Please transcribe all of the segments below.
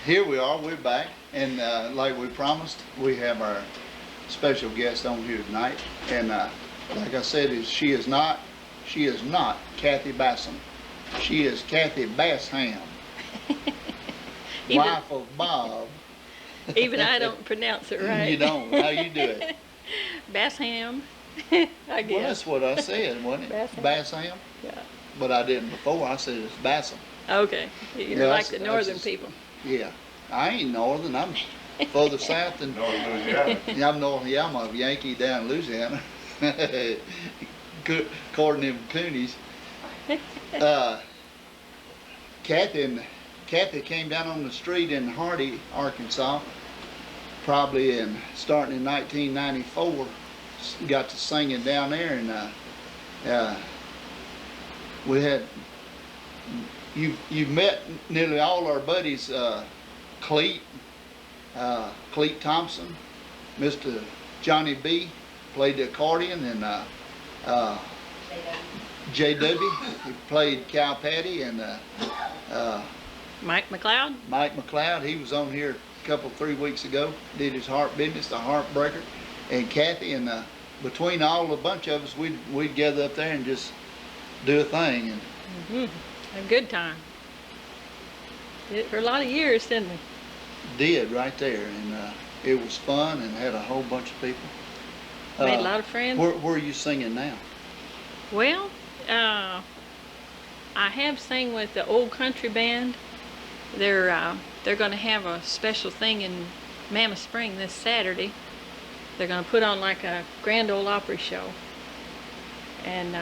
here we are, we're back, and like we promised, we have our special guest on here tonight. And like I said, she is not Kathy Bassham. She is Kathy Bassham, wife of Bob. Even I don't pronounce it right. You don't? How you do it? Bassham, I guess. Well, that's what I said, wasn't it? Bassham. Bassham? Yeah. But I didn't before. I said it's Bassham. Okay. You're Yeah, like that's- the that's northern just- people. Yeah. I ain't northern. I'm further south than. North Louisiana. Yeah, I'm north. Yeah, I'm a Yankee down in Louisiana. According to them Coonies. Kathy came down on the street in Hardy, Arkansas, probably starting in 1994. Got to singing down there, and we had. You've met nearly all our buddies, Cleet Thompson, Mr. Johnny B. played the accordion, and J.W. he played cow patty, and Mike McLeod? Mike McLeod, he was on here a couple, 3 weeks ago, did his harp business, the Heartbreaker, and Kathy, and between all the bunch of us, we'd gather up there and just do a thing. And A good time. Did it for a lot of years, didn't we? did right there, and it was fun, and had a whole bunch of people. Made a lot of friends. Where are you singing now? Well, I have sang with the old country band. They're going to have a special thing in Mammoth Spring this Saturday. They're going to put on like a Grand Ole Opry show, and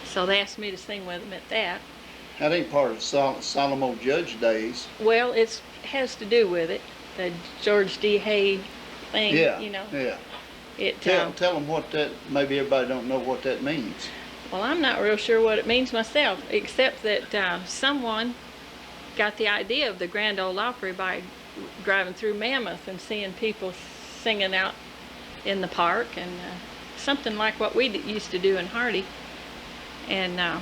so they asked me to sing with them at that. That ain't part of Salem Old Judge days. Well, it has to do with it, the George D. Hay thing. Yeah, You know, yeah. it. Tell them what that. Maybe everybody don't know what that means. Well, I'm not real sure what it means myself, except that someone got the idea of the Grand Ole Opry by driving through Mammoth and seeing people singing out in the park, and something like what we used to do in Hardy. And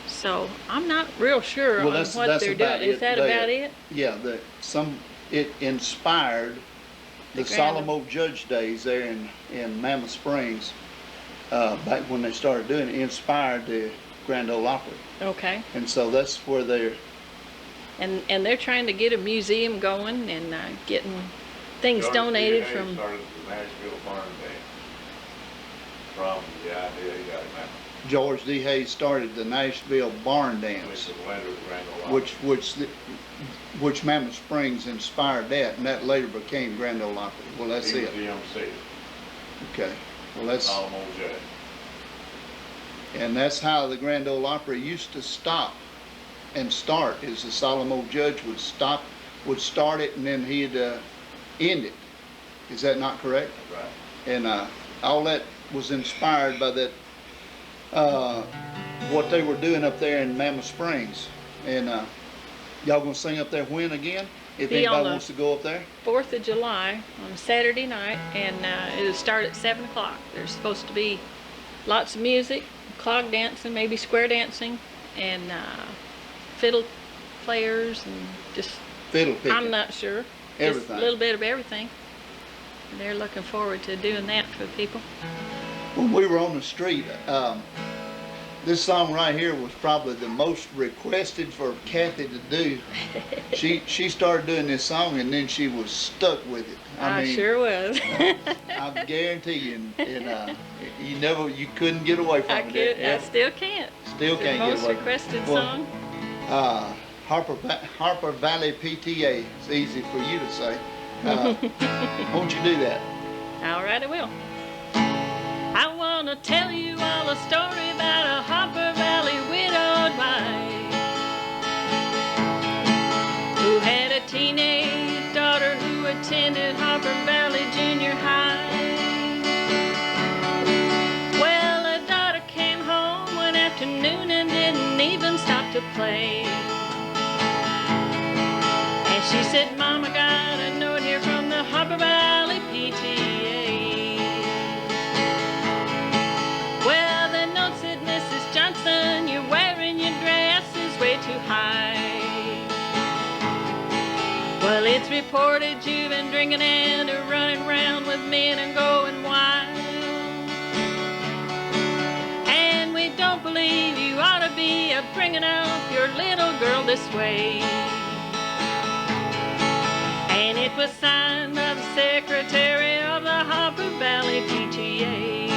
so I'm not real sure on what they're doing. Is that about it? Yeah, it inspired the Salem Old Judge days there in Mammoth Springs. Back when they started doing it, inspired the Grand Ole Opry. Okay. And so that's where they're. And they're trying to get a museum going and getting things George donated D. Hay from. started the Nashville Barn Band from the idea he got in that, George D. Hayes started the Nashville Barn which Dance, was later the Grand Ole Opry. which Mammoth Springs inspired that, and that later became Grand Ole Opry. Well, that's He it. was the MC, Okay. Well, that's. Salem Old Judge. And that's how the Grand Ole Opry used to stop and start, is the Salem Old Judge would start it, and then he'd end it. Is that not correct? Right. And all that was inspired by that, what they were doing up there in Mammoth Springs. And y'all gonna sing up there when again? If Be on anybody the wants to go up there? 4th of July on Saturday night, and it'll start at 7 o'clock. There's supposed to be lots of music, clog dancing, maybe square dancing, and fiddle players, and just, Fiddle picking. I'm not sure. Everything. Just a little bit of everything. And they're looking forward to doing that for people. When we were on the street, this song right here was probably the most requested for Kathy to do. She started doing this song, and then she was stuck with it. I sure was. I guarantee you, and you couldn't get away from I it. I still can't. Still It's can't the get most away. requested Well, song. Harper Valley PTA. It's easy for you to say. Won't you do that? All right, I will. I want to tell you all a story about a Harper Valley widowed wife who had a teenage daughter who attended Harper Valley Junior High. Well, the daughter came home one afternoon and didn't even stop to play. And she said, Mom, I got a note here from the Harper Valley PTA. Well, the note said, Mrs. Johnson, you're wearing your dress is way too high. reported you've been drinking and running around with men and going wild. And we don't believe you ought to be bringing up your little girl this way. And it was signed by the secretary of the Harper Valley PTA.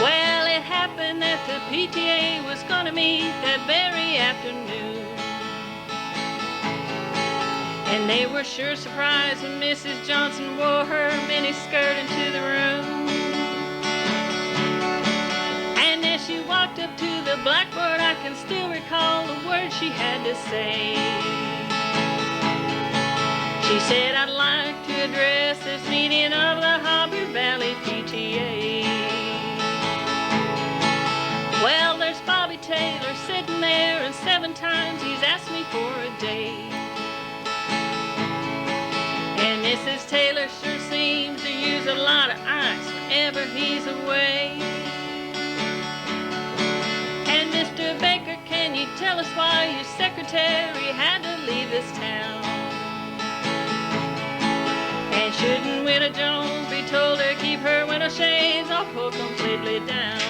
Well, it happened that the PTA was gonna meet that very afternoon. And they were sure surprised when Mrs. Johnson wore her miniskirt into the room. And as she walked up to the blackboard, I can still recall the words she had to say. She said, "I'd like to address this meeting of the Harper Valley PTA. Well, there's Bobby Taylor sitting there, and 7 times he's asked me for a date. And Mrs. Taylor sure seems to use a lot of ice whenever he's away. And Mr. Baker, can you tell us why your secretary had to leave this town? And shouldn't Widow Jones be told to keep her window shades all pulled completely down?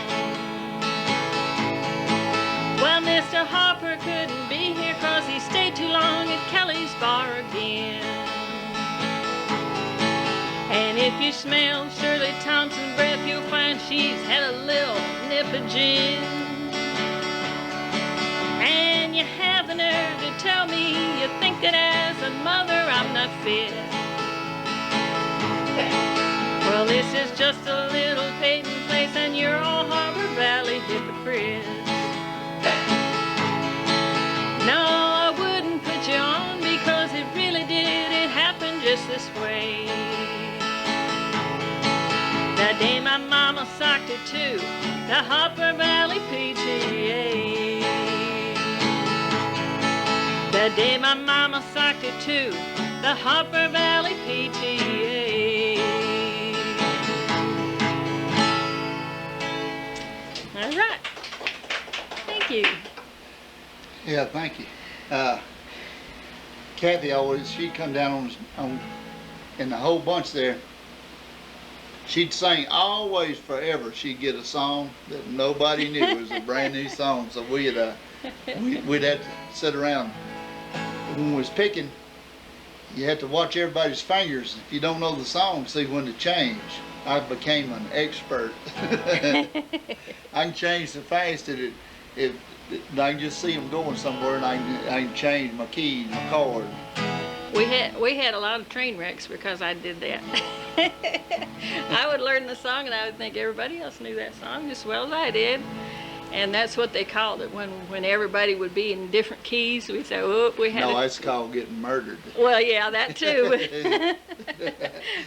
Well, Mr. Harper couldn't be here 'cause he stayed too long at Kelly's bar again. And if you smell Shirley Thompson's breath, you'll find she's had a little nip of gin. And you have the nerve to tell me you think that as a mother I'm not fit. Well, this is just a little Peyton place, and you're all Harper Valley hypocrites. No, I wouldn't put you on because it really did. It happened just this way. The day my mama socked her to the Harper Valley PTA. The day my mama socked her to the Harper Valley PTA. All right. Thank you. Yeah, thank you. Kathy always, she'd come down on in the whole bunch there. She'd sing always forever. She'd get a song that nobody knew. It was a brand new song. So we'd have to sit around. When we was picking, you had to watch everybody's fingers. If you don't know the song, see when to change. I became an expert. I can change so fast that if I can just see them going somewhere, and I can change my keys, my chord. We had a lot of train wrecks because I did that. I would learn the song and I would think everybody else knew that song just as well as I did. And that's what they called it when everybody would be in different keys. We'd say, "Oh, we had." No, that's called getting murdered. Well, yeah, that too.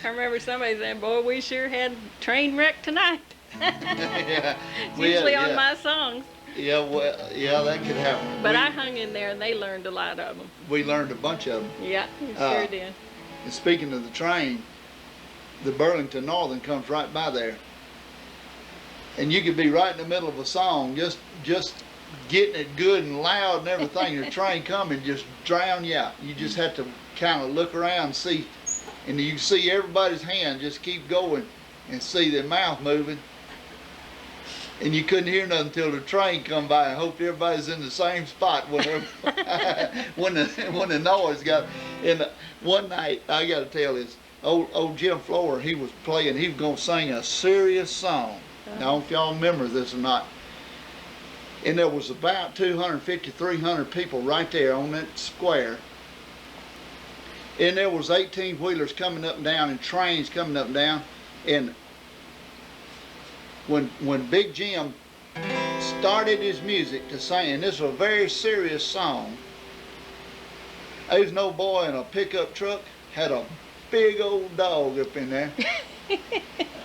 I remember somebody saying, "Boy, we sure had train wreck tonight." Yeah, It's usually on my songs. Yeah, well, yeah, that could happen. But I hung in there and they learned a lot of them. We learned a bunch of them. Yeah, you sure did. And speaking of the train, the Burlington Northern comes right by there. And you could be right in the middle of a song, just getting it good and loud and everything, and the train coming just drown you out. You just have to kind of look around and see, and you see everybody's hand just keep going and see their mouth moving. And you couldn't hear nothing until the train come by. I hope everybody's in the same spot when the noise got. And one night, I got to tell this, old Jim Flower, he was playing, he was going to sing a serious song. Now, I don't know if y'all remember this or not. And there was about 250, 300 people right there on that square. And there was 18-wheelers coming up and down and trains coming up and down. And when Big Jim started his music to sing, and this was a very serious song, there was no boy in a pickup truck, had a big old dog up in there.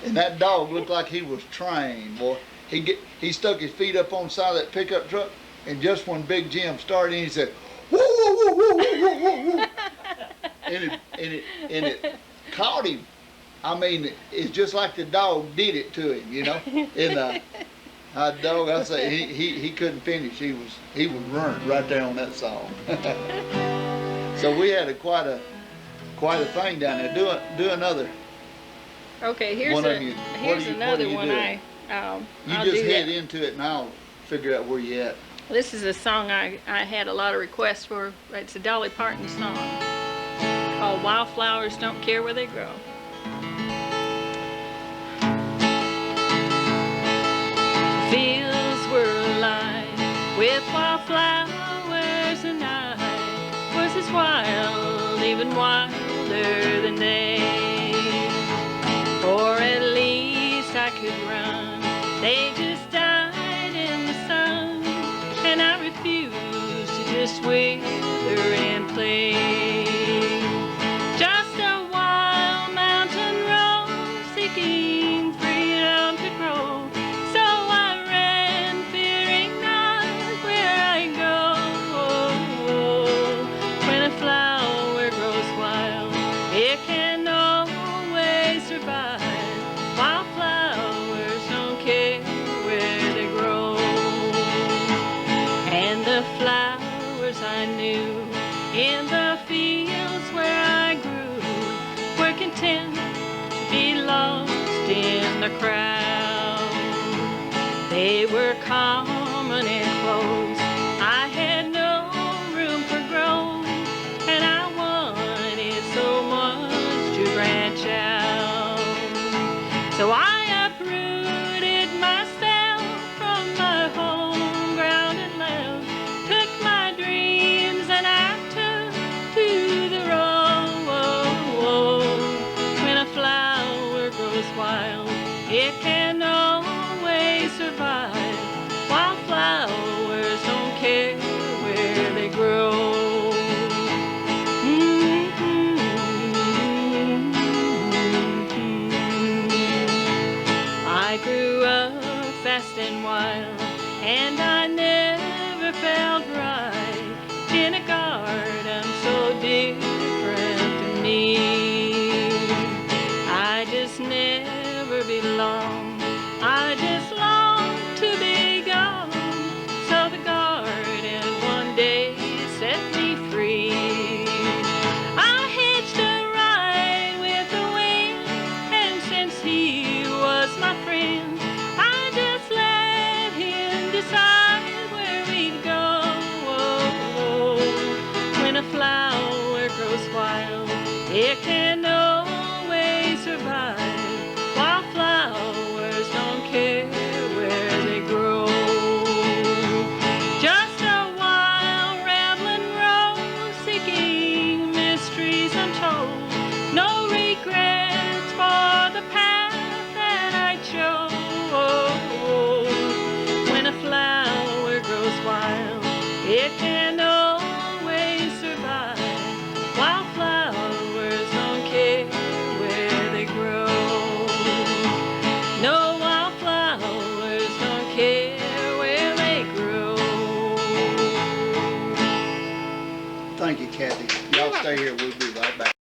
And that dog looked like he was trained, boy. He stuck his feet up on the side of that pickup truck, and just when Big Jim started, he said, "Woo, woo, woo, woo, woo, woo, woo." And it caught him. I mean, it's just like the dog did it to him, you know. And dog, I say, he couldn't finish. He was running right there on that song. So we had quite a thing down there. Do another. Okay, here's One of you- here's what are another you one. doing? You I'll just do head that. into it and I'll figure out where you at. This is a song I had a lot of requests for. It's a Dolly Parton song called "Wildflowers Don't Care Where They Grow." Fields were alive with wildflowers, and I was as wild, even wilder than they. Or at least I could run. They just died in the sun, and I refused to just wither and play. Just a wild mountain rose seeking freedom to grow. So I ran, fearing not where I go. When a flower grows wild, it can always survive. Wildflowers don't care where they grow. And the flowers I knew in the fields where I grew were content to be lost in the crowd. They were common and close. I had no room for growth, and I wanted so much to branch out. So I uprooted myself from my home ground and left, took my dreams and I took to the road. When a flower grows wild, it can always survive. Wildflowers don't care where they grow. I grew up fast and wild, and I never felt right in a garden so different to me. I just never belonged. I just longed to be gone. So the garden one day set me free. I hitched a ride with the wind, and since he was my friend, I just let him decide where we'd go. When a flower grows wild, it can always survive. Wildflowers don't care where they grow. Just a wild rambling rose seeking mysteries untold. No regrets for the path that I chose. When a flower grows wild, it can always survive. Wildflowers don't care where they grow. No, wildflowers don't care where they grow. Thank you, Kathy. Y'all stay here. We'll be